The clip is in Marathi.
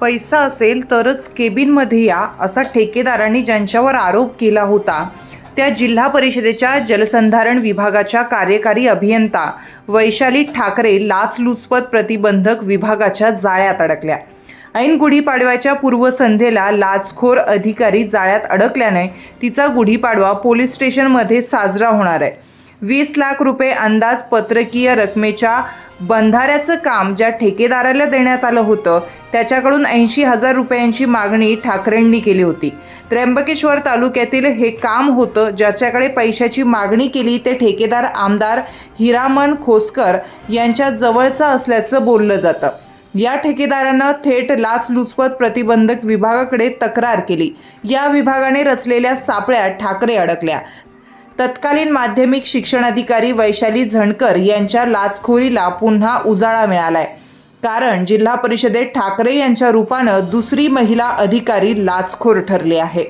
पैसा असेल तरच केबिनमध्ये या, असा ठेकेदारांनी ज्यांच्यावर आरोप केला होता त्या जिल्हा परिषदेच्या जलसंधारण विभागाच्या कार्यकारी अभियंता वैशाली ठाकरे लाचलुचपत प्रतिबंधक विभागाच्या जाळ्यात अडकल्या। ऐन गुढीपाडव्याच्या पूर्वसंध्येला लाचखोर अधिकारी जाळ्यात अडकल्याने तिचा गुढीपाडवा पोलीस स्टेशनमध्ये साजरा होणार आहे। 20 लाख रुपये अंदाज पत्रकीय रकमेच्या बंधाऱ्याचं काम ज्या ठेकेदाराला देण्यात आलं होतं त्याच्याकडून 80,000 रुपयांची मागणी ठाकरेंनी केली होती। त्र्यंबकेश्वर तालुक्यातील हे काम होतं ज्याच्याकडे पैशाची मागणी केली ते ठेकेदार आमदार हिरामन खोसकर यांच्या जवळचा असल्याचं बोललं जातं। या ठेकेदारानं थेट लाचलुचपत प्रतिबंधक विभागाकडे तक्रार केली। या विभागाने रचलेल्या सापळ्यात ठाकरे अडकल्या। तत्कालीन माध्यमिक शिक्षणाधिकारी वैशाली झणकर यांच्या लाचखोरीला पुन्हा उजाळा मिळालाय, कारण जिल्हा परिषदेत ठाकरे यांच्या रूपानं दुसरी महिला अधिकारी लाचखोर ठरली आहे।